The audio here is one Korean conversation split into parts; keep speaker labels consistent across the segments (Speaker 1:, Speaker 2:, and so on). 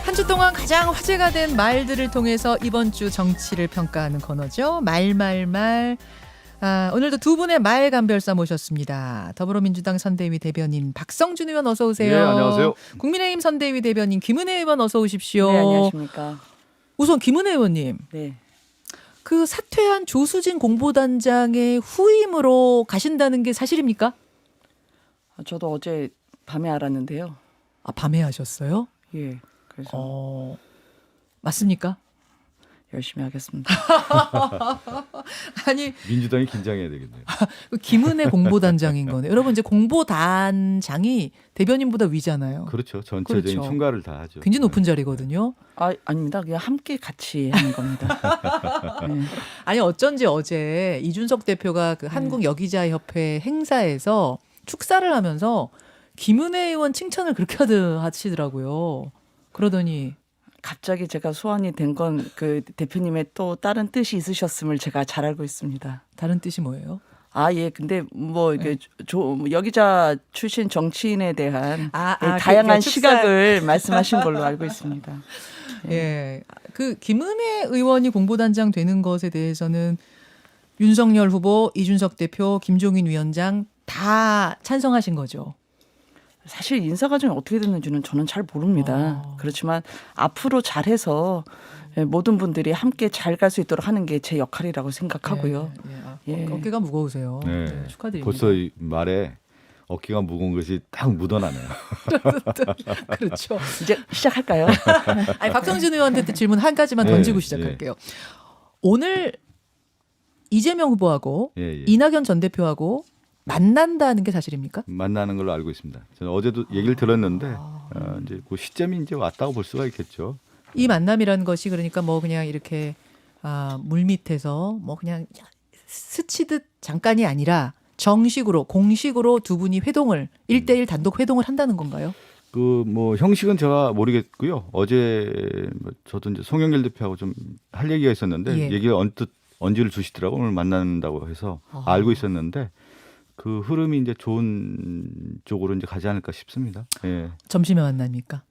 Speaker 1: 한 주 동안 가장 화제가 된 말들을 통해서 이번 주 정치를 평가하는 코너죠. 말말말. 오늘도 두 분의 말 감별사 모셨습니다. 더불어민주당 선대위 대변인 박성준 의원 어서 오세요.
Speaker 2: 네, 안녕하세요.
Speaker 1: 국민의힘 선대위 대변인 김은혜 의원 어서 오십시오.
Speaker 3: 네, 안녕하십니까.
Speaker 1: 우선 김은혜 의원님.
Speaker 3: 네.
Speaker 1: 그 사퇴한 조수진 공보단장의 후임으로 가신다는 게 사실입니까?
Speaker 3: 저도 어제 밤에 알았는데요.
Speaker 1: 밤에 하셨어요?
Speaker 3: 예. 그래서
Speaker 1: 맞습니까?
Speaker 3: 열심히 하겠습니다.
Speaker 1: 아니
Speaker 2: 민주당이 긴장해야 되겠네요.
Speaker 1: 김은혜 공보단장인 거네. 여러분 이제 공보단장이 대변인보다 위잖아요.
Speaker 2: 그렇죠. 전체적인
Speaker 1: 그렇죠.
Speaker 2: 총괄을 다 하죠.
Speaker 1: 굉장히 높은 자리거든요.
Speaker 3: 아닙니다. 그냥 함께 같이 하는 겁니다. 네.
Speaker 1: 아니 어쩐지 어제 이준석 대표가 그 한국 여기자협회 행사에서 축사를 하면서 김은혜 의원 칭찬을 그렇게 하시더라고요. 그러더니
Speaker 3: 갑자기 제가 소환이 된 건 그 대표님의 또 다른 뜻이 있으셨음을 제가 잘 알고 있습니다.
Speaker 1: 다른 뜻이 뭐예요?
Speaker 3: 예. 근데 뭐 이게 여기자 출신 정치인에 대한
Speaker 1: 축사.
Speaker 3: 다양한 시각을 말씀하신 걸로 알고 있습니다.
Speaker 1: 예, 그 김은혜 의원이 공보단장 되는 것에 대해서는 윤석열 후보, 이준석 대표, 김종인 위원장 다 찬성하신 거죠.
Speaker 3: 사실 인사 과정이 어떻게 됐는지는 저는 잘 모릅니다. 그렇지만 앞으로 잘해서 모든 분들이 함께 잘 갈 수 있도록 하는 게 제 역할이라고 생각하고요. 예.
Speaker 1: 어깨가 무거우세요.
Speaker 2: 네.
Speaker 1: 네, 축하드립니다.
Speaker 2: 벌써 이 말에 어깨가 무거운 것이 딱 묻어나네요.
Speaker 1: 그렇죠.
Speaker 3: 이제 시작할까요?
Speaker 1: 아니, 박성준 의원한테 질문 한 가지만 던지고 시작할게요. 오늘 이재명 후보하고 이낙연 전 대표하고 만난다는 게 사실입니까?
Speaker 2: 만나는 걸로 알고 있습니다. 저는 어제도 얘기를 들었는데 이제 그 시점이 이제 왔다고 볼 수가 있겠죠.
Speaker 1: 이 만남이라는 것이 그러니까 뭐 그냥 이렇게 물 밑에서 뭐 그냥 스치듯 잠깐이 아니라 정식으로 공식으로 두 분이 회동을 1대1 단독 회동을 한다는 건가요?
Speaker 2: 그 뭐 형식은 제가 모르겠고요. 어제 저도 이제 송영길 대표하고 좀 할 얘기가 있었는데 얘기가 언뜻 언지를 주시더라고. 오늘 만난다고 해서 알고 있었는데 그 흐름이 이제 좋은 쪽으로 이제 가지 않을까 싶습니다. 예.
Speaker 1: 점심에 만납니까?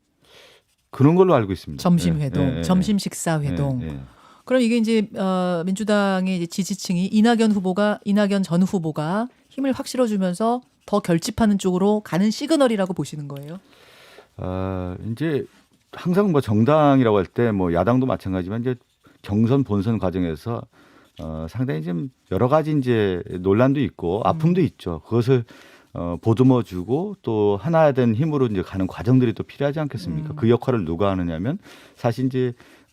Speaker 2: 그런 걸로 알고 있습니다.
Speaker 1: 점심 회동, 점심 식사 회동. 그럼 이게 이제 민주당의 이제 지지층이 이낙연 전 후보가 힘을 확 실어주면서 더 결집하는 쪽으로 가는 시그널이라고 보시는 거예요?
Speaker 2: 이제 항상 뭐 정당이라고 할 때 뭐 야당도 마찬가지지만 이제 경선 본선 과정에서 상당히 좀 여러 가지 이제 논란도 있고 아픔도 있죠. 그것을 보듬어주고 또 하나 된 힘으로 이제 가는 과정들이 또 필요하지 않겠습니까? 그 역할을 누가 하느냐면 사실 이제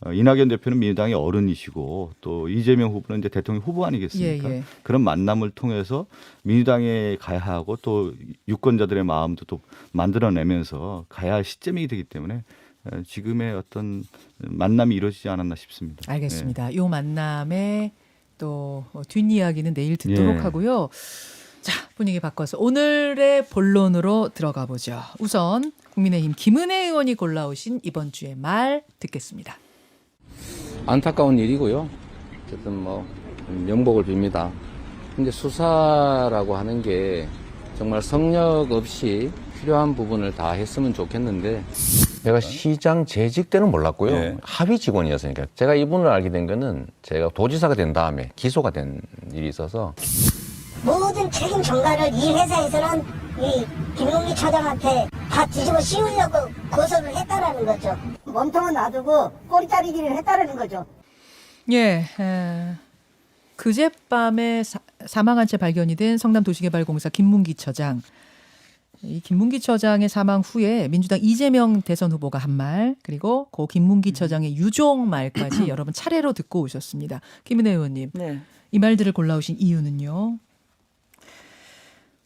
Speaker 2: 이낙연 대표는 민주당의 어른이시고 또 이재명 후보는 이제 대통령 후보 아니겠습니까? 그런 만남을 통해서 민주당에 가야 하고 또 유권자들의 마음도 또 만들어내면서 가야 할 시점이 되기 때문에 지금의 어떤 만남이 이루어지지 않았나 싶습니다.
Speaker 1: 알겠습니다. 이 만남의 또 뒷이야기는 내일 듣도록 하고요. 자, 분위기 바꿔서 오늘의 본론으로 들어가 보죠. 우선 국민의힘 김은혜 의원이 골라오신 이번 주의 말 듣겠습니다.
Speaker 4: 안타까운 일이고요. 어쨌든 뭐 명복을 빕니다. 근데 수사라고 하는 게 정말 성역 없이 필요한 부분을 다 했으면 좋겠는데
Speaker 5: 제가 시장 재직 때는 몰랐고요. 합의 직원이었으니까. 제가 이분을 알게 된 거는 제가 도지사가 된 다음에 기소가 된 일이 있어서
Speaker 6: 모든 책임 전가를 이 회사에서는 이 김용기 처장한테 다 뒤집어 씌우려고 고소를 했다라는 거죠. 몸통은 놔두고 꼬리 자르기를 했다라는 거죠.
Speaker 1: 예, 그젯밤에 사망한 채 발견이 된 성남도시개발공사 김문기 처장. 이 김문기 처장의 사망 후에 민주당 이재명 대선 후보가 한 말, 그리고 고 김문기 처장의 유종 말까지 여러분 차례로 듣고 오셨습니다. 김은혜 의원님, 이 말들을 골라오신 이유는요?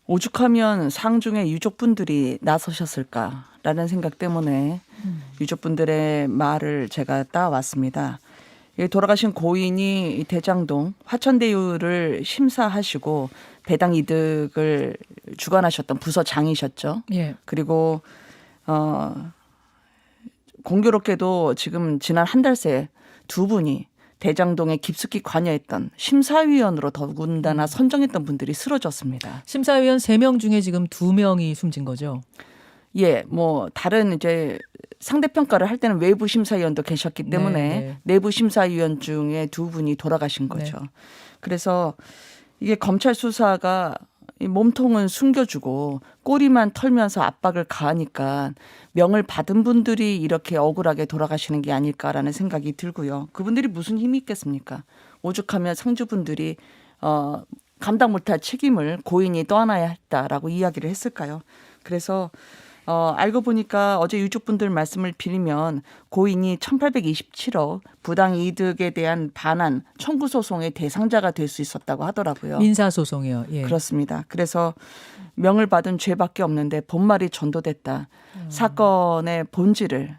Speaker 3: 오죽하면 상중에 유족분들이 나서셨을까라는 생각 때문에 유족분들의 말을 제가 따왔습니다. 돌아가신 고인이 대장동 화천대유를 심사하시고 배당 이득을 주관하셨던 부서장이셨죠. 그리고 공교롭게도 지금 지난 한 달 새 두 분이 대장동에 깊숙이 관여했던 심사위원으로 더군다나 선정했던 분들이 쓰러졌습니다.
Speaker 1: 심사위원 3명 중에 지금 2명이 숨진 거죠?
Speaker 3: 예, 뭐 다른 이제 상대평가를 할 때는 외부 심사위원도 계셨기 때문에
Speaker 1: 네.
Speaker 3: 내부 심사위원 중에 두 분이 돌아가신 거죠.
Speaker 1: 네.
Speaker 3: 그래서 이게 검찰 수사가 이 몸통은 숨겨주고 꼬리만 털면서 압박을 가하니까 명을 받은 분들이 이렇게 억울하게 돌아가시는 게 아닐까라는 생각이 들고요. 그분들이 무슨 힘이 있겠습니까? 오죽하면 상주분들이 감당 못할 책임을 고인이 떠안아야 했다라고 이야기를 했을까요? 그래서 알고 보니까 어제 유족분들 말씀을 빌리면 고인이 1827억 부당이득에 대한 반환 청구 소송의 대상자가 될 수 있었다고 하더라고요.
Speaker 1: 민사소송이요. 예.
Speaker 3: 그렇습니다. 그래서 명을 받은 죄밖에 없는데 본말이 전도됐다. 사건의 본질을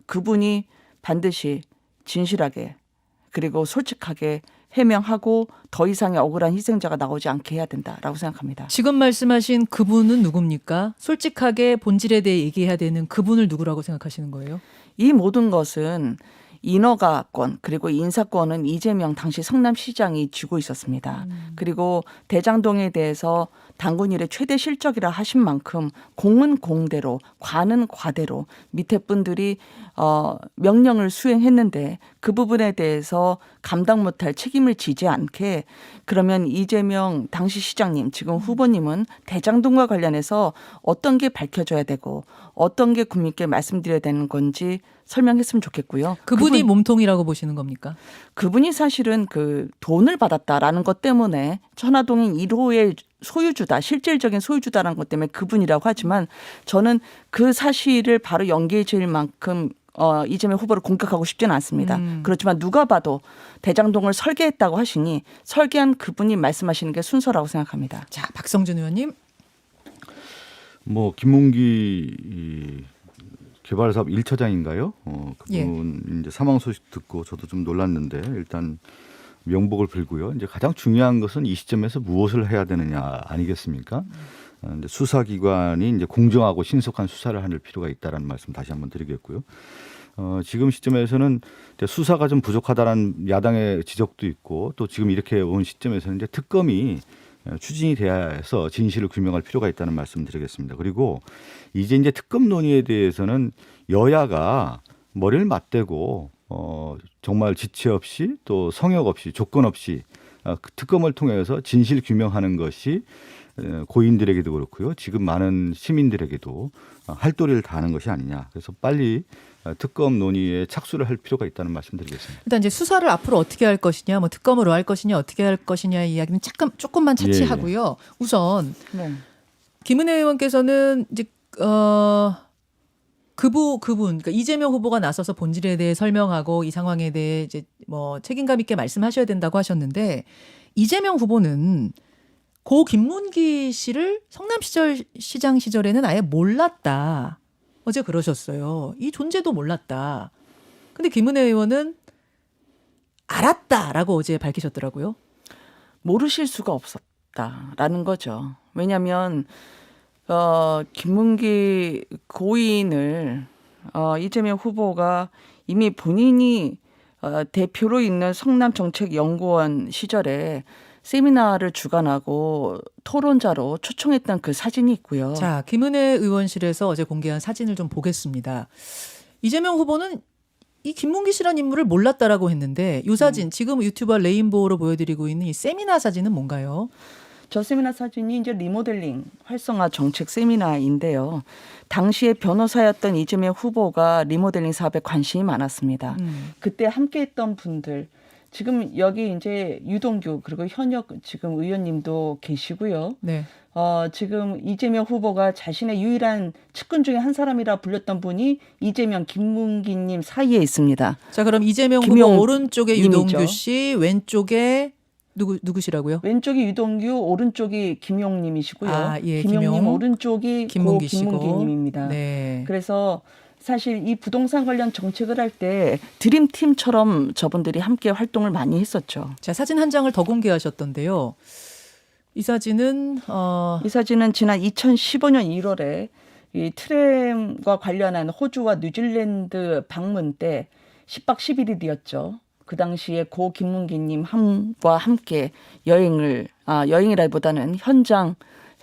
Speaker 3: 그분이 반드시 진실하게 그리고 솔직하게 해명하고 더 이상의 억울한 희생자가 나오지 않게 해야 된다라고 생각합니다.
Speaker 1: 지금 말씀하신 그분은 누굽니까? 솔직하게 본질에 대해 얘기해야 되는 그분을 누구라고 생각하시는 거예요?
Speaker 3: 이 모든 것은 인허가권 그리고 인사권은 이재명 당시 성남시장이 쥐고 있었습니다. 그리고 대장동에 대해서 당군 일의 최대 실적이라 하신 만큼 공은 공대로 과는 과대로 밑에 분들이 명령을 수행했는데 그 부분에 대해서 감당 못할 책임을 지지 않게 그러면 이재명 당시 시장님 지금 후보님은 대장동과 관련해서 어떤 게 밝혀져야 되고 어떤 게 국민께 말씀드려야 되는 건지 설명했으면 좋겠고요.
Speaker 1: 그분이 몸통이라고 보시는 겁니까?
Speaker 3: 그분이 사실은 그 돈을 받았다라는 것 때문에 천화동인 1호의 소유주다, 실질적인 소유주다라는 것 때문에 그분이라고 하지만 저는 그 사실을 바로 연계해 질 만큼 이재명 후보를 공격하고 싶지는 않습니다. 그렇지만 누가 봐도 대장동을 설계했다고 하시니 설계한 그분이 말씀하시는 게 순서라고 생각합니다.
Speaker 1: 자, 박성준 의원님.
Speaker 2: 뭐 김문기 개발 사업 1처장인가요? 그분 이제 사망 소식 듣고 저도 좀 놀랐는데 일단 명복을 빌고요. 이제 가장 중요한 것은 이 시점에서 무엇을 해야 되느냐 아니겠습니까? 이제 수사기관이 이제 공정하고 신속한 수사를 할 필요가 있다라는 말씀 다시 한번 드리겠고요. 지금 시점에서는 이제 수사가 좀 부족하다는 야당의 지적도 있고 또 지금 이렇게 온 시점에서는 이제 특검이 추진이 돼야 해서 진실을 규명할 필요가 있다는 말씀드리겠습니다. 그리고 이제 특검 논의에 대해서는 여야가 머리를 맞대고 정말 지체 없이 또 성역 없이 조건 없이 특검을 통해서 진실 규명하는 것이 고인들에게도 그렇고요. 지금 많은 시민들에게도 할 도리를 다하는 것이 아니냐. 그래서 빨리 특검 논의에 착수를 할 필요가 있다는 말씀드리겠습니다.
Speaker 1: 일단 이제 수사를 앞으로 어떻게 할 것이냐, 뭐 특검으로 할 것이냐, 어떻게 할 것이냐의 이야기는 조금만 차치하고요. 우선
Speaker 3: 네.
Speaker 1: 김은혜 의원께서는 이제 그분 그러니까 이재명 후보가 나서서 본질에 대해 설명하고 이 상황에 대해 이제 뭐 책임감 있게 말씀하셔야 된다고 하셨는데 이재명 후보는 고 김문기 씨를 성남시장 시절에는 아예 몰랐다. 어제 그러셨어요. 이 존재도 몰랐다. 근데 김은혜 의원은 알았다라고 어제 밝히셨더라고요.
Speaker 3: 모르실 수가 없었다라는 거죠. 왜냐하면 김문기 고인을 이재명 후보가 이미 본인이 대표로 있는 성남정책연구원 시절에 세미나를 주관하고 토론자로 초청했던 그 사진이 있고요.
Speaker 1: 자, 김은혜 의원실에서 어제 공개한 사진을 좀 보겠습니다. 이재명 후보는 이 김문기 씨라는 인물을 몰랐다라고 했는데 이 사진 지금 유튜버 레인보우로 보여드리고 있는 이 세미나 사진은 뭔가요?
Speaker 3: 저 세미나 사진이 이제 리모델링 활성화 정책 세미나인데요. 당시에 변호사였던 이재명 후보가 리모델링 사업에 관심이 많았습니다. 그때 함께했던 분들 지금 여기 이제 유동규 그리고 현역 지금 의원님도 계시고요.
Speaker 1: 네.
Speaker 3: 지금 이재명 후보가 자신의 유일한 측근 중에 한 사람이라 불렸던 분이 이재명 김문기님 사이에 있습니다.
Speaker 1: 자, 그럼 이재명
Speaker 3: 김용
Speaker 1: 후보 오른쪽에 유동규
Speaker 3: 님이죠.
Speaker 1: 씨, 왼쪽에 누구시라고요?
Speaker 3: 왼쪽이 유동규, 오른쪽이 김용님이시고요.
Speaker 1: 아, 예,
Speaker 3: 김용님
Speaker 1: 김용.
Speaker 3: 오른쪽이
Speaker 1: 김문기 씨고.
Speaker 3: 김문기님입니다.
Speaker 1: 네.
Speaker 3: 그래서 사실 이 부동산 관련 정책을 할 때 드림팀처럼 저분들이 함께 활동을 많이 했었죠.
Speaker 1: 자, 사진 한 장을 더 공개하셨던데요. 이 사진은
Speaker 3: 이 사진은 지난 2015년 1월에 이 트램과 관련한 호주와 뉴질랜드 방문 때 10박 11일이었죠. 그 당시에 고 김문기님과 함께 여행이라기보다는 현장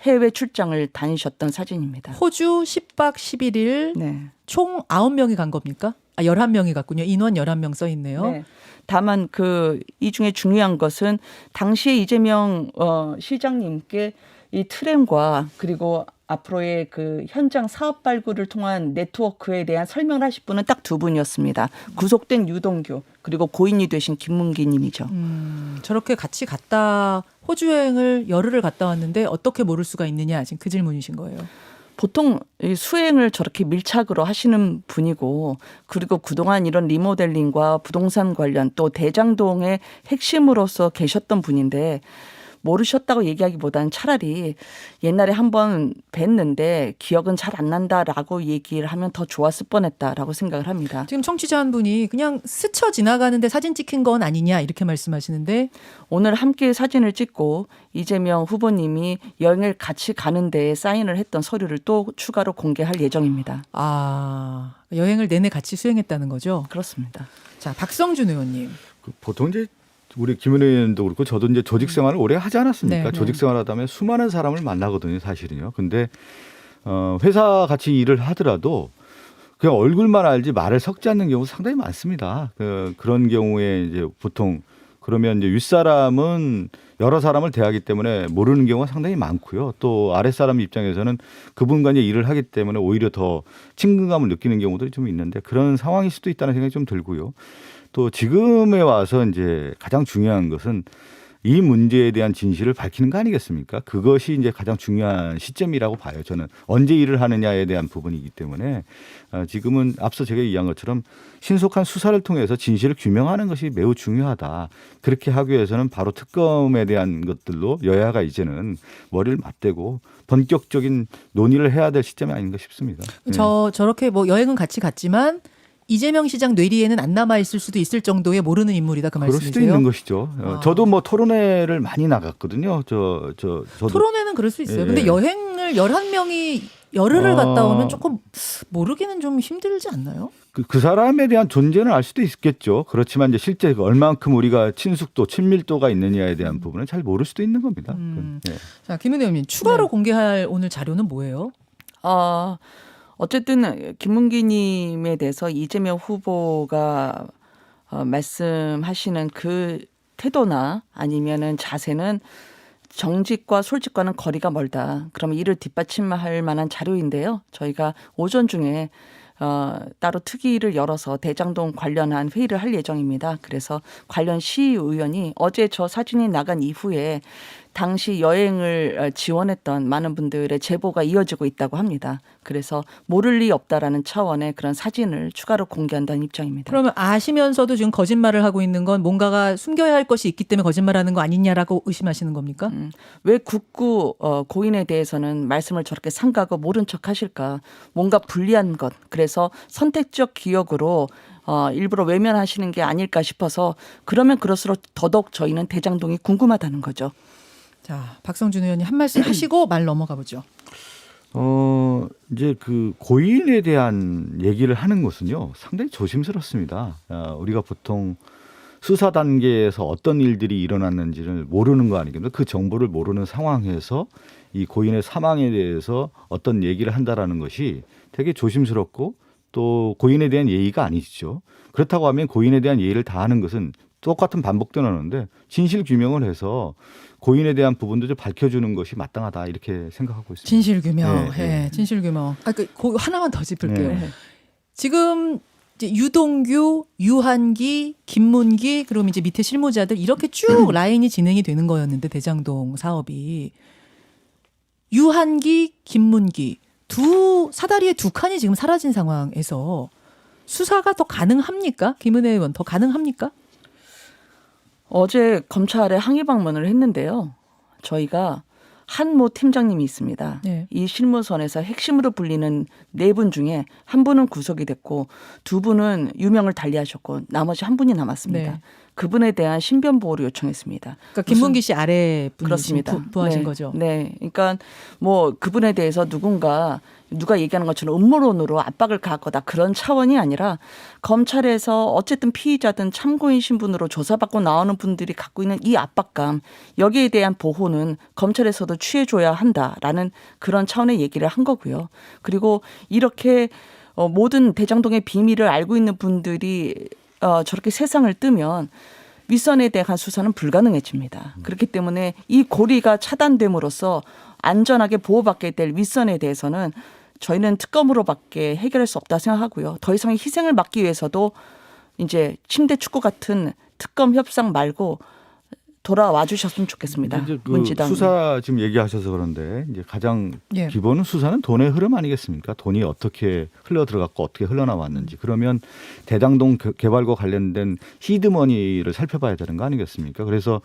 Speaker 3: 해외 출장을 다니셨던 사진입니다.
Speaker 1: 호주 10박 11일
Speaker 3: 네.
Speaker 1: 총 9명이 간 겁니까? 11명이 갔군요. 인원 11명 써 있네요.
Speaker 3: 네. 다만 이 중에 중요한 것은 당시에 이재명 시장님께 이 트램과 그리고 앞으로의 그 현장 사업 발굴을 통한 네트워크에 대한 설명을 하실 분은 딱 두 분이었습니다. 구속된 유동규 그리고 고인이 되신 김문기 님이죠.
Speaker 1: 저렇게 같이 갔다 호주 여행을 열흘을 갔다 왔는데 어떻게 모를 수가 있느냐 지금 그 질문이신 거예요.
Speaker 3: 보통 이 수행을 저렇게 밀착으로 하시는 분이고 그리고 그동안 이런 리모델링과 부동산 관련 또 대장동의 핵심으로서 계셨던 분인데 모르셨다고 얘기하기보다는 차라리 옛날에 한번 뵀는데 기억은 잘 안 난다라고 얘기를 하면 더 좋았을 뻔했다라고 생각을 합니다.
Speaker 1: 지금 청취자 한 분이 그냥 스쳐 지나가는데 사진 찍힌 건 아니냐 이렇게 말씀하시는데
Speaker 3: 오늘 함께 사진을 찍고 이재명 후보님이 여행을 같이 가는 데에 사인을 했던 서류를 또 추가로 공개할 예정입니다.
Speaker 1: 여행을 내내 같이 수행했다는 거죠.
Speaker 3: 그렇습니다.
Speaker 1: 자, 박성준 의원님.
Speaker 2: 보통 이제 우리 김 의원도 그렇고 저도 이제 조직 생활을 오래 하지 않았습니까?
Speaker 1: 네, 네.
Speaker 2: 조직 생활하다 보면 수많은 사람을 만나거든요, 사실은요. 근데 회사 같이 일을 하더라도 그냥 얼굴만 알지 말을 섞지 않는 경우 상당히 많습니다. 그런 경우에 이제 보통 그러면 이제 윗사람은 여러 사람을 대하기 때문에 모르는 경우가 상당히 많고요. 또 아랫사람 입장에서는 그분과 이제 일을 하기 때문에 오히려 더 친근감을 느끼는 경우도 좀 있는데 그런 상황일 수도 있다는 생각이 좀 들고요. 또 지금에 와서 이제 가장 중요한 것은 이 문제에 대한 진실을 밝히는 거 아니겠습니까? 그것이 이제 가장 중요한 시점이라고 봐요. 저는 언제 일을 하느냐에 대한 부분이기 때문에 지금은 앞서 제가 얘기한 것처럼 신속한 수사를 통해서 진실을 규명하는 것이 매우 중요하다. 그렇게 하기 위해서는 바로 특검에 대한 것들로 여야가 이제는 머리를 맞대고 본격적인 논의를 해야 될 시점이 아닌가 싶습니다.
Speaker 1: 저렇게 뭐 여행은 같이 갔지만 이재명 시장 뇌리에는 안 남아 있을 수도 있을 정도의 모르는 인물이다 그
Speaker 2: 그럴
Speaker 1: 말씀이세요?
Speaker 2: 수도 있는 것이죠. 저도 뭐 토론회를 많이 나갔거든요. 저도
Speaker 1: 토론회는 그럴 수 있어요.
Speaker 2: 예.
Speaker 1: 근데 여행을 11명이 열흘을 갔다 오면 조금 모르기는 좀 힘들지 않나요?
Speaker 2: 그 사람에 대한 존재는 알 수도 있겠죠. 그렇지만 이제 실제 얼만큼 우리가 친숙도, 친밀도가 있느냐에 대한 부분은 잘 모를 수도 있는 겁니다. 예.
Speaker 1: 자, 김은혜 의원님 추가로 공개할 오늘 자료는 뭐예요?
Speaker 3: 어쨌든 김문기님에 대해서 이재명 후보가 말씀하시는 그 태도나 아니면은 자세는 정직과 솔직과는 거리가 멀다. 그러면 이를 뒷받침할 만한 자료인데요. 저희가 오전 중에 따로 특위를 열어서 대장동 관련한 회의를 할 예정입니다. 그래서 관련 시의원이 어제 저 사진이 나간 이후에 당시 여행을 지원했던 많은 분들의 제보가 이어지고 있다고 합니다. 그래서 모를 리 없다라는 차원의 그런 사진을 추가로 공개한다는 입장입니다.
Speaker 1: 그러면 아시면서도 지금 거짓말을 하고 있는 건 뭔가가 숨겨야 할 것이 있기 때문에 거짓말하는 거 아니냐라고 의심하시는 겁니까?
Speaker 3: 왜 국구 고인에 대해서는 말씀을 저렇게 삼가고 모른 척 하실까? 뭔가 불리한 것. 그래서 선택적 기억으로 일부러 외면하시는 게 아닐까 싶어서 그러면 그럴수록 더더욱 저희는 대장동이 궁금하다는 거죠.
Speaker 1: 자, 박성준 의원님 한 말씀 하시고 말 넘어가 보죠.
Speaker 2: 이제 그 고인에 대한 얘기를 하는 것은요 상당히 조심스럽습니다. 우리가 보통 수사 단계에서 어떤 일들이 일어났는지를 모르는 거 아니겠습니까? 그 정보를 모르는 상황에서 이 고인의 사망에 대해서 어떤 얘기를 한다라는 것이 되게 조심스럽고 또 고인에 대한 예의가 아니죠. 그렇다고 하면 고인에 대한 예의를 다하는 것은 똑같은 반복되는데 진실 규명을 해서 고인에 대한 부분도 좀 밝혀주는 것이 마땅하다 이렇게 생각하고 있습니다.
Speaker 1: 진실 규명,
Speaker 2: 네, 네.
Speaker 1: 진실 규명. 하나만 더 짚을게요.
Speaker 2: 네.
Speaker 1: 지금 이제 유동규, 유한기, 김문기, 그리고 이제 밑에 실무자들 이렇게 쭉 라인이 진행이 되는 거였는데 대장동 사업이 유한기, 김문기 사다리에 두 칸이 지금 사라진 상황에서 수사가 더 가능합니까? 김은혜 의원 더 가능합니까?
Speaker 3: 어제 검찰에 항의 방문을 했는데요. 저희가 한모 팀장님이 있습니다.
Speaker 1: 네.
Speaker 3: 이 실무선에서 핵심으로 불리는 4분 중에 한 분은 구속이 됐고 2분은 유명을 달리하셨고 나머지 한 분이 남았습니다.
Speaker 1: 네.
Speaker 3: 그분에 대한 신변 보호를 요청했습니다.
Speaker 1: 그러니까 김문기 씨 아래 분이
Speaker 3: 그렇습니다.
Speaker 1: 부하신
Speaker 3: 네.
Speaker 1: 거죠.
Speaker 3: 네, 그러니까 뭐 그분에 대해서 누군가 누가 얘기하는 것처럼 음모론으로 압박을 가하거나 그런 차원이 아니라 검찰에서 어쨌든 피의자든 참고인 신분으로 조사받고 나오는 분들이 갖고 있는 이 압박감 여기에 대한 보호는 검찰에서도 취해줘야 한다라는 그런 차원의 얘기를 한 거고요. 그리고 이렇게 모든 대장동의 비밀을 알고 있는 분들이 저렇게 세상을 뜨면 윗선에 대한 수사는 불가능해집니다. 그렇기 때문에 이 고리가 차단됨으로써 안전하게 보호받게 될 윗선에 대해서는 저희는 특검으로밖에 해결할 수 없다 생각하고요. 더 이상의 희생을 막기 위해서도 이제 침대 축구 같은 특검 협상 말고 돌아와 주셨으면 좋겠습니다.
Speaker 2: 이제 그
Speaker 3: 문지당
Speaker 2: 수사 지금 얘기하셔서 그런데 이제 가장
Speaker 1: 예.
Speaker 2: 기본은 수사는 돈의 흐름 아니겠습니까? 돈이 어떻게 흘러 들어갔고 어떻게 흘러나왔는지. 그러면 대장동 개발과 관련된 시드머니를 살펴봐야 되는 거 아니겠습니까? 그래서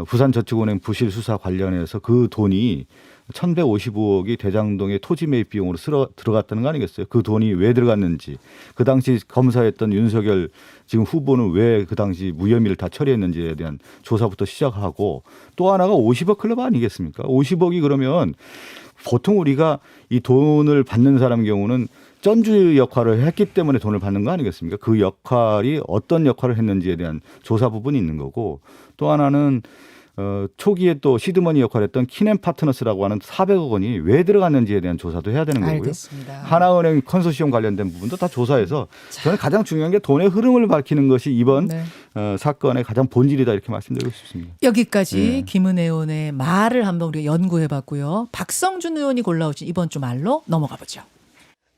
Speaker 2: 부산저축은행 부실 수사 관련해서 그 돈이 1,155억이 대장동의 토지 매입 비용으로 들어갔다는 거 아니겠어요? 그 돈이 왜 들어갔는지, 그 당시 검사했던 윤석열 지금 후보는 왜 그 당시 무혐의를 다 처리했는지에 대한 조사부터 시작하고, 또 하나가 50억 클럽 아니겠습니까? 50억이 그러면 보통 우리가 이 돈을 받는 사람 경우는 전주 역할을 했기 때문에 돈을 받는 거 아니겠습니까? 그 역할이 어떤 역할을 했는지에 대한 조사 부분이 있는 거고, 또 하나는 초기에 또 시드머니 역할을 했던 키넨파트너스라고 하는 400억 원이 왜 들어갔는지에 대한 조사도 해야 되는 거고요.
Speaker 1: 알겠습니다.
Speaker 2: 하나은행 컨소시엄 관련된 부분도 다 조사해서 저는 가장 중요한 게 돈의 흐름을 밝히는 것이 이번
Speaker 1: 네.
Speaker 2: 사건의 가장 본질이다 이렇게 말씀드리고 싶습니다.
Speaker 1: 여기까지
Speaker 2: 네.
Speaker 1: 김은혜 의원의 말을 한번 우리가 연구해봤고요. 박성준 의원이 골라오신 이번 주 말로 넘어가 보죠.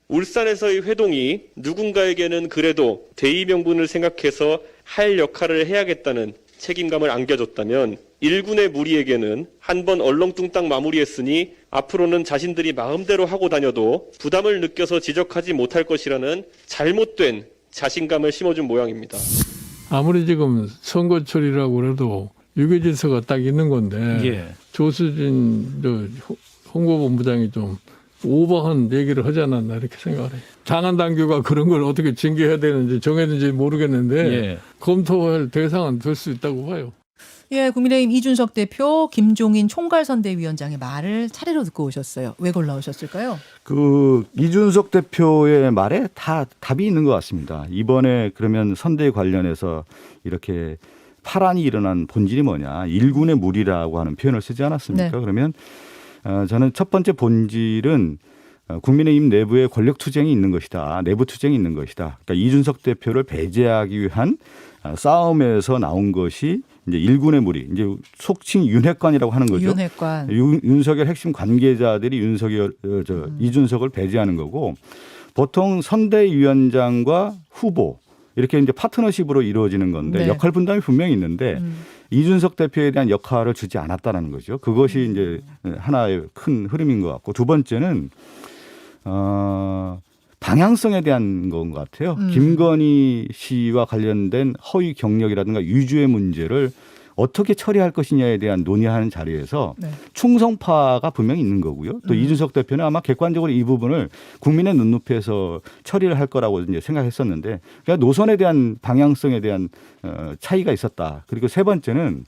Speaker 7: 울산에서의 회동이 누군가에게는 그래도 대의 명분을 생각해서 할 역할을 해야겠다는 책임감을 안겨줬다면 일군의 무리에게는 한 번 얼렁뚱땅 마무리했으니 앞으로는 자신들이 마음대로 하고 다녀도 부담을 느껴서 지적하지 못할 것이라는 잘못된 자신감을 심어준 모양입니다.
Speaker 8: 아무리 지금 선거철이라고 그래도 유계질서가 딱 있는 건데
Speaker 9: 예.
Speaker 8: 조수진 홍보본부장이 좀 오버한 얘기를 하지 않았나 이렇게 생각을 해요. 장안당규가 그런 걸 어떻게 징계해야 되는지 정했는지 모르겠는데
Speaker 9: 예.
Speaker 8: 검토할 대상은 될 수 있다고 봐요.
Speaker 1: 예, 국민의힘 이준석 대표, 김종인 총괄선대위원장의 말을 차례로 듣고 오셨어요. 왜 골라오셨을까요?
Speaker 2: 그 이준석 대표의 말에 다 답이 있는 것 같습니다. 이번에 그러면 선대위 관련해서 이렇게 파란이 일어난 본질이 뭐냐, 일군의 무리라고 하는 표현을 쓰지 않았습니까?
Speaker 1: 네.
Speaker 2: 그러면 저는 첫 번째 본질은 국민의힘 내부에 권력 투쟁이 있는 것이다. 내부 투쟁이 있는 것이다. 그러니까 이준석 대표를 배제하기 위한 싸움에서 나온 것이 이제 일군의 무리, 이제 속칭 윤핵관이라고 하는 거죠.
Speaker 1: 윤핵관.
Speaker 2: 윤석열 핵심 관계자들이 이준석을 배제하는 거고, 보통 선대위원장과 후보 이렇게 이제 파트너십으로 이루어지는 건데
Speaker 1: 네.
Speaker 2: 역할 분담이 분명히 있는데 이준석 대표에 대한 역할을 주지 않았다는 거죠. 그것이 이제 하나의 큰 흐름인 것 같고, 두 번째는 방향성에 대한 건 것 같아요. 김건희 씨와 관련된 허위 경력이라든가 유죄의 문제를 어떻게 처리할 것이냐에 대한 논의하는 자리에서
Speaker 1: 네.
Speaker 2: 충성파가 분명히 있는 거고요. 또 이준석 대표는 아마 객관적으로 이 부분을 국민의 눈높이에서 처리를 할 거라고 이제 생각했었는데, 그러니까 노선에 대한 방향성에 대한 차이가 있었다. 그리고 세 번째는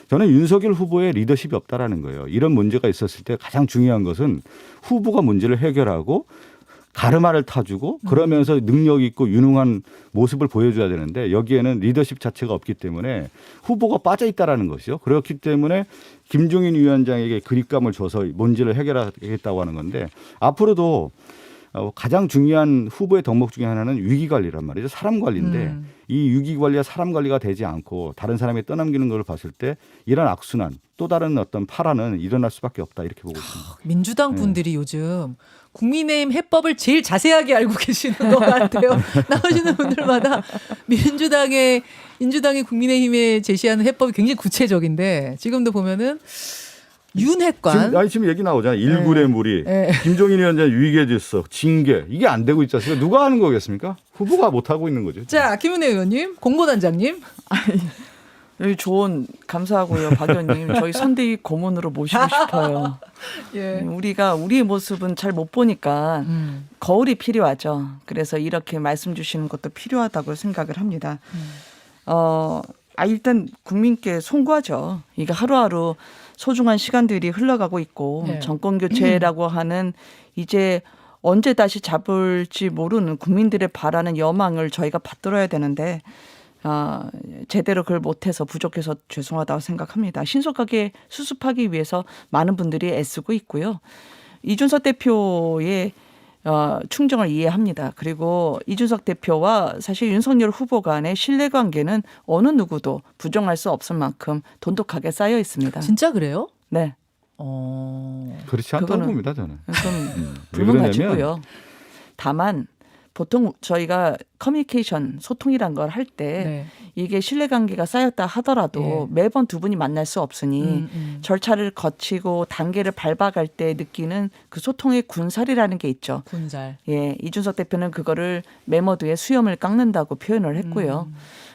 Speaker 2: 저는 윤석열 후보의 리더십이 없다라는 거예요. 이런 문제가 있었을 때 가장 중요한 것은 후보가 문제를 해결하고 가르마를 타주고 그러면서 능력 있고 유능한 모습을 보여줘야 되는데, 여기에는 리더십 자체가 없기 때문에 후보가 빠져 있다라는 것이죠. 그렇기 때문에 김종인 위원장에게 그립감을 줘서 문제를 해결하겠다고 하는 건데, 앞으로도 가장 중요한 후보의 덕목 중에 하나는 위기관리란 말이죠. 사람 관리인데 이 위기관리와 사람 관리가 되지 않고 다른 사람이 떠넘기는 걸 봤을 때 이런 악순환, 또 다른 어떤 파란은 일어날 수밖에 없다 이렇게 보고 있습니다.
Speaker 1: 민주당 분들이 요즘 국민의힘 해법을 제일 자세하게 알고 계시는 것 같아요. 나오시는 분들마다 민주당이 국민의힘에 제시하는 해법이 굉장히 구체적인데, 지금도 보면은 윤핵관.
Speaker 2: 지금 얘기 나오잖아요. 일군의 무리,
Speaker 1: 네.
Speaker 2: 김종인 위원장 유익해졌어, 징계, 이게 안 되고 있지 않습니까? 누가 하는 거겠습니까? 후보가 못 하고 있는 거죠.
Speaker 1: 자, 김은혜 의원님, 공보단장님.
Speaker 3: 여기 조언 감사하고요. 박 의원님, 저희 선대위 고문으로 모시고 싶어요.
Speaker 1: 예.
Speaker 3: 우리가 우리의 모습은 잘 못 보니까 거울이 필요하죠. 그래서 이렇게 말씀 주시는 것도 필요하다고 생각을 합니다. 일단 국민께 송구하죠. 이게 하루하루 소중한 시간들이 흘러가고 있고
Speaker 1: 네.
Speaker 3: 정권 교체라고 하는 이제 언제 다시 잡을지 모르는 국민들의 바라는 여망을 저희가 받들어야 되는데 제대로 그걸 못해서 부족해서 죄송하다고 생각합니다. 신속하게 수습하기 위해서 많은 분들이 애쓰고 있고요. 이준석 대표의 충정을 이해합니다. 그리고 이준석 대표와 사실 윤석열 후보 간의 신뢰관계는 어느 누구도 부정할 수 없을 만큼 돈독하게 쌓여 있습니다.
Speaker 1: 진짜 그래요?
Speaker 3: 네.
Speaker 2: 그렇지 않다고
Speaker 3: 그거는-
Speaker 2: 봅니다 저는.
Speaker 3: 좀
Speaker 2: 왜
Speaker 3: 불문하지고요. 다만 보통 저희가 커뮤니케이션 소통이란 걸 할 때
Speaker 1: 네.
Speaker 3: 이게 신뢰관계가 쌓였다 하더라도 매번 두 분이 만날 수 없으니 절차를 거치고 단계를 밟아갈 때 느끼는 그 소통의 군살이라는 게 있죠.
Speaker 1: 군살.
Speaker 3: 예, 이준석 대표는 그거를 메모드에 수염을 깎는다고 표현을 했고요.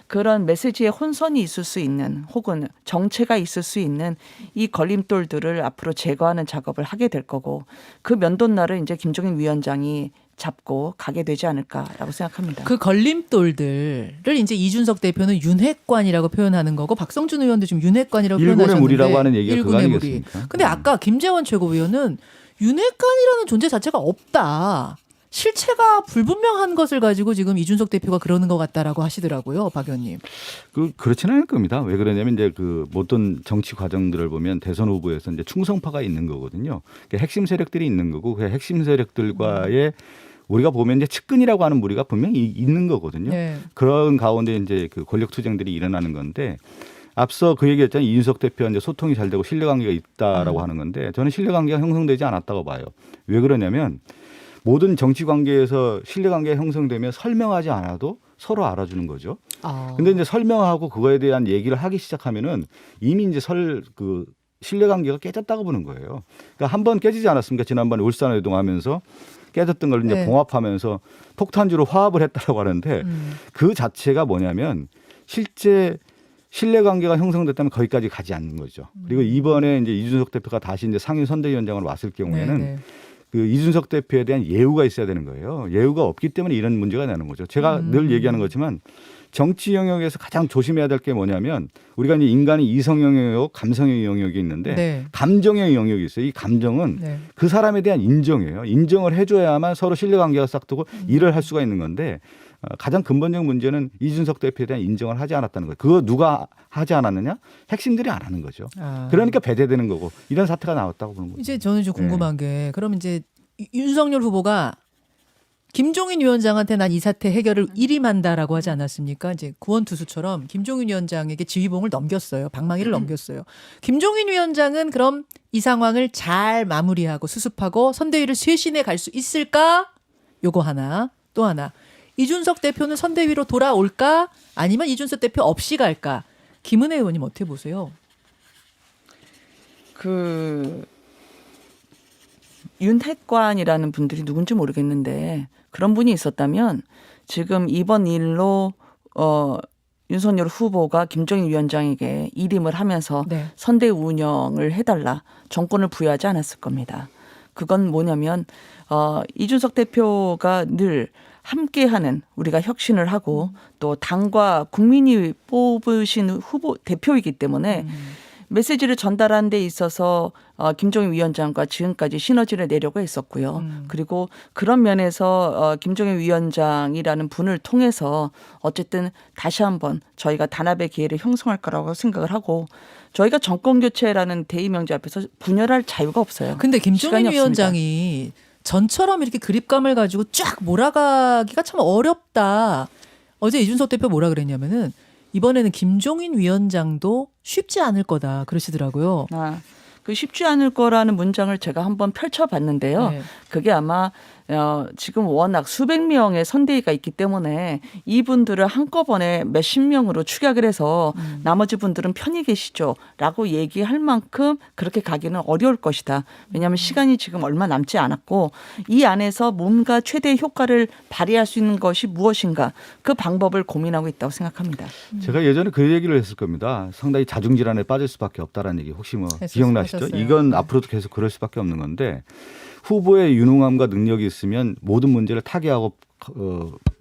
Speaker 3: 그런 메시지에 혼선이 있을 수 있는 혹은 정체가 있을 수 있는 이 걸림돌들을 앞으로 제거하는 작업을 하게 될 거고 그 면도날을 이제 김종인 위원장이 잡고 가게 되지 않을까라고 생각합니다.
Speaker 1: 그 걸림돌들을 이제 이준석 대표는 윤핵관이라고 표현하는 거고 박성준 의원도 지금 윤핵관이라고
Speaker 2: 일군의
Speaker 1: 표현하셨는데
Speaker 2: 무리라고 하는 얘기가 그거
Speaker 1: 일군의 무리.
Speaker 2: 아니겠습니까?
Speaker 1: 근데 아까 김재원 최고위원은 윤핵관이라는 존재 자체가 없다. 실체가 불분명한 것을 가지고 지금 이준석 대표가 그러는 것 같다라고 하시더라고요, 박 의원님.
Speaker 2: 그렇지는 않을 겁니다. 왜 그러냐면 이제 그 모든 정치 과정들을 보면 대선 후보에서 이제 충성파가 있는 거거든요. 그러니까 핵심 세력들이 있는 거고 그 핵심 세력들과의 우리가 보면 이제 측근이라고 하는 무리가 분명히 있는 거거든요.
Speaker 1: 네.
Speaker 2: 그런 가운데 이제 그 권력 투쟁들이 일어나는 건데 앞서 그 얘기했잖아요. 이준석 대표와 이제 소통이 잘 되고 신뢰관계가 있다라고 하는 건데 저는 신뢰관계가 형성되지 않았다고 봐요. 왜 그러냐면 모든 정치 관계에서 신뢰관계가 형성되면 설명하지 않아도 서로 알아주는 거죠. 근데 이제 설명하고 그거에 대한 얘기를 하기 시작하면은 이미 이제 신뢰관계가 깨졌다고 보는 거예요. 그러니까 한 번 깨지지 않았습니까? 지난번에 울산 회동하면서 깨졌던 걸 이제
Speaker 1: 네.
Speaker 2: 봉합하면서 폭탄주로 화합을 했다라고 하는데 그 자체가 뭐냐면 실제 신뢰관계가 형성됐다면 거기까지 가지 않는 거죠. 그리고 이번에 이제 이준석 대표가 다시 이제 상임 선대위원장으로 왔을 경우에는
Speaker 1: 네, 네.
Speaker 2: 그 이준석 대표에 대한 예우가 있어야 되는 거예요. 예우가 없기 때문에 이런 문제가 나는 거죠. 제가 늘 얘기하는 거지만 정치 영역에서 가장 조심해야 될 게 뭐냐면 우리가 이제 인간이 이성 영역, 감성의 영역이 있는데
Speaker 1: 네.
Speaker 2: 감정의 영역이 있어요. 이 감정은
Speaker 1: 네.
Speaker 2: 그 사람에 대한 인정이에요. 인정을 해줘야만 서로 신뢰관계가 싹트고 일을 할 수가 있는 건데 가장 근본적 문제는 이준석 대표에 대한 인정을 하지 않았다는 거예요. 그거 누가 하지 않았느냐? 핵심들이 안 하는 거죠. 그러니까 배제되는 거고 이런 사태가 나왔다고 보는 거죠.
Speaker 1: 이제 저는 좀 궁금한 게 그럼 이제 윤석열 후보가 김종인 위원장한테 난 이 사태 해결을 일임한다라고 하지 않았습니까? 이제 구원투수처럼 김종인 위원장에게 지휘봉을 넘겼어요. 방망이를 넘겼어요. 김종인 위원장은 그럼 이 상황을 잘 마무리하고 수습하고 선대위를 쇄신해 갈 수 있을까? 요거 하나. 또 하나. 이준석 대표는 선대위로 돌아올까? 아니면 이준석 대표 없이 갈까? 김은혜 의원님 어떻게 보세요?
Speaker 3: 윤핵관이라는 분들이 누군지 모르겠는데 그런 분이 있었다면 지금 이번 일로 윤석열 후보가 김종인 위원장에게 일임을 하면서
Speaker 1: 네.
Speaker 3: 선대 운영을 해달라 정권을 부여하지 않았을 겁니다. 그건 뭐냐면 이준석 대표가 늘 함께하는 우리가 혁신을 하고 또 당과 국민이 뽑으신 후보 대표이기 때문에 메시지를 전달하는 데 있어서 김종인 위원장과 지금까지 시너지를 내려고 했었고요. 그리고 그런 면에서 김종인 위원장이라는 분을 통해서 어쨌든 다시 한번 저희가 단합의 기회를 형성할 거라고 생각을 하고 저희가 정권교체라는 대의명제 앞에서 분열할 자유가 없어요.
Speaker 1: 근데 김종인
Speaker 3: 시간이 없습니다.
Speaker 1: 위원장이 전처럼 이렇게 그립감을 가지고 쫙 몰아가기가 참 어렵다. 어제 이준석 대표 뭐라 그랬냐면은 이번에는 김종인 위원장도 쉽지 않을 거다 그러시더라고요.
Speaker 3: 그 쉽지 않을 거라는 문장을 제가 한번 펼쳐봤는데요.
Speaker 1: 네.
Speaker 3: 그게 아마 지금 워낙 수백 명의 선대위가 있기 때문에 이분들을 한꺼번에 몇십 명으로 축약을 해서 나머지 분들은 편히 계시죠 라고 얘기할 만큼 그렇게 가기는 어려울 것이다. 왜냐하면 시간이 지금 얼마 남지 않았고 이 안에서 뭔가 최대 효과를 발휘할 수 있는 것이 무엇인가 그 방법을 고민하고 있다고 생각합니다.
Speaker 2: 제가 예전에 그 얘기를 했을 겁니다. 상당히 자중질환에 빠질 수밖에 없다라는 얘기 혹시 뭐
Speaker 1: 했었어요.
Speaker 2: 기억나시죠?
Speaker 1: 하셨어요.
Speaker 2: 이건
Speaker 1: 네.
Speaker 2: 앞으로도 계속 그럴 수밖에 없는 건데 후보의 유능함과 능력이 있으면 모든 문제를 타개하고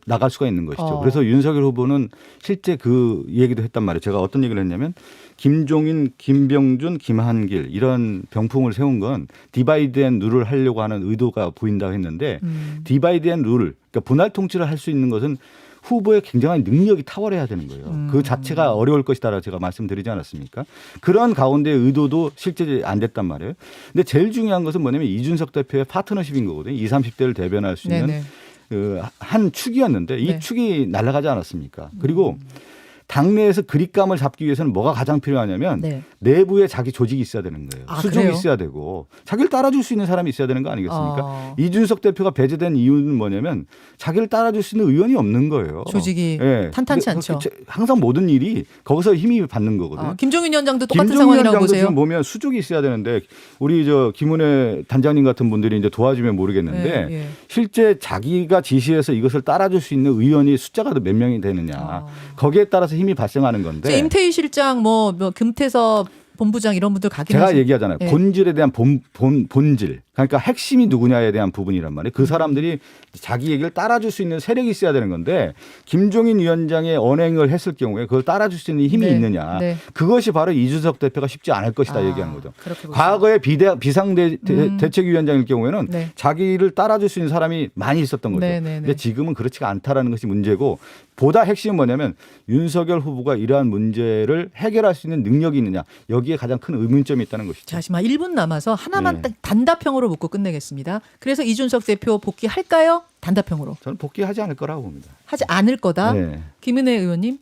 Speaker 2: 나갈 수가 있는 것이죠. 그래서 윤석열 후보는 실제 그 얘기도 했단 말이에요. 제가 어떤 얘기를 했냐면 김종인, 김병준, 김한길 이런 병풍을 세운 건 디바이드 앤 룰을 하려고 하는 의도가 보인다고 했는데 디바이드 앤 룰, 그러니까 분할 통치를 할 수 있는 것은 후보의 굉장한 능력이 탁월해야 되는 거예요. 그 자체가 어려울 것이다라고 제가 말씀드리지 않았습니까? 그런 가운데 의도도 실제 안 됐단 말이에요. 근데 제일 중요한 것은 뭐냐면 이준석 대표의 파트너십인 거거든요. 20, 30대를 대변할 수 있는
Speaker 1: 네네.
Speaker 2: 그 한 축이었는데 이
Speaker 1: 네.
Speaker 2: 축이 날아가지 않았습니까? 그리고 당내에서 그립감을 잡기 위해서는 뭐가 가장 필요하냐면
Speaker 1: 네.
Speaker 2: 내부에 자기 조직이 있어야 되는 거예요.
Speaker 1: 아,
Speaker 2: 수족이
Speaker 1: 그래요?
Speaker 2: 있어야 되고 자기를 따라줄 수 있는 사람이 있어야 되는 거 아니겠습니까?
Speaker 1: 어.
Speaker 2: 이준석 대표가 배제된 이유는 뭐냐면 자기를 따라줄 수 있는 의원이 없는 거예요.
Speaker 1: 조직이
Speaker 2: 예.
Speaker 1: 탄탄치
Speaker 2: 근데
Speaker 1: 않죠.
Speaker 2: 항상 모든 일이 거기서 힘이 받는 거거든요.
Speaker 1: 김종인 위원장도 똑같은
Speaker 2: 김종인
Speaker 1: 상황이라고
Speaker 2: 위원장도
Speaker 1: 보세요.
Speaker 2: 지금 보면 수족이 있어야 되는데 우리 저 김은혜 단장님 같은 분들이 이제 도와주면 모르겠는데
Speaker 1: 예, 예.
Speaker 2: 실제 자기가 지시해서 이것을 따라줄 수 있는 의원이 숫자가 몇 명이 되느냐 거기에 따라서 힘이 발생하는 건데
Speaker 1: 임태희 실장, 뭐 금태섭 본부장 이런 분들 가긴
Speaker 2: 제가
Speaker 1: 하죠.
Speaker 2: 얘기하잖아요.
Speaker 1: 예.
Speaker 2: 본질에 대한 본질. 그러니까 핵심이 누구냐에 대한 부분이란 말이에요. 그 사람들이 자기 얘기를 따라줄 수 있는 세력이 있어야 되는 건데 김종인 위원장의 언행을 했을 경우에 그걸 따라줄 수 있는 힘이
Speaker 1: 네.
Speaker 2: 있느냐.
Speaker 1: 네.
Speaker 2: 그것이 바로 이준석 대표가 쉽지 않을 것이다 얘기하는 거죠.
Speaker 1: 그렇게 보시죠.
Speaker 2: 과거에 비상대책위원장일 경우에는
Speaker 1: 네.
Speaker 2: 자기를 따라줄 수 있는 사람이 많이 있었던 거죠.
Speaker 1: 네, 네, 네.
Speaker 2: 근데 지금은 그렇지가 않다라는 것이 문제고 보다 핵심은 뭐냐면 윤석열 후보가 이러한 문제를 해결할 수 있는 능력이 있느냐. 여기에 가장 큰 의문점이 있다는 것이죠.
Speaker 1: 자, 지금 1분 남아서 하나만
Speaker 2: 네.
Speaker 1: 단답형으로 묻고 끝내겠습니다. 그래서 이준석 대표 복귀할까요? 단답형으로.
Speaker 2: 저는 복귀하지 않을 거라고 봅니다.
Speaker 1: 하지 않을 거다.
Speaker 2: 네.
Speaker 1: 김은혜 의원님.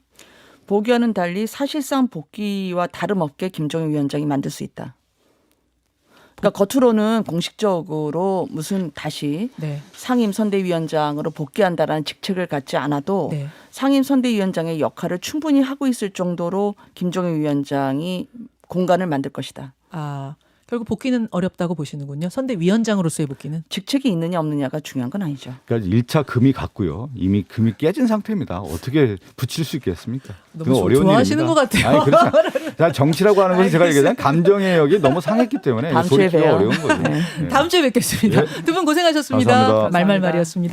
Speaker 3: 보기와는 달리 사실상 복귀와 다름없게 김종인 위원장이 만들 수 있다. 그러니까 겉으로는 공식적으로 무슨 다시
Speaker 1: 네.
Speaker 3: 상임 선대위원장으로 복귀한다라는 직책을 갖지 않아도
Speaker 1: 네.
Speaker 3: 상임 선대위원장의 역할을 충분히 하고 있을 정도로 김종인 위원장이 공간을 만들 것이다.
Speaker 1: 결국 복귀는 어렵다고 보시는군요. 선대위원장으로서의 복귀는.
Speaker 3: 직책이 있느냐 없느냐가 중요한 건 아니죠.
Speaker 2: 그러니까 1차 금이 갔고요. 이미 금이 깨진 상태입니다. 어떻게 붙일 수 있겠습니까?
Speaker 1: 너무
Speaker 2: 그건 어려운
Speaker 1: 좋아하시는
Speaker 2: 일입니다.
Speaker 1: 것 같아요.
Speaker 2: 아니, 그렇죠. 자, 정치라고 하는 것은 제가 얘기한 감정의 역이 너무 상했기 때문에
Speaker 3: 다음 주에
Speaker 2: 돌이키기가
Speaker 3: 봬요.
Speaker 2: 어려운 거죠. 네.
Speaker 1: 다음 주에 뵙겠습니다. 두 분 고생하셨습니다.
Speaker 2: 감사합니다.
Speaker 1: 말말말이었습니다.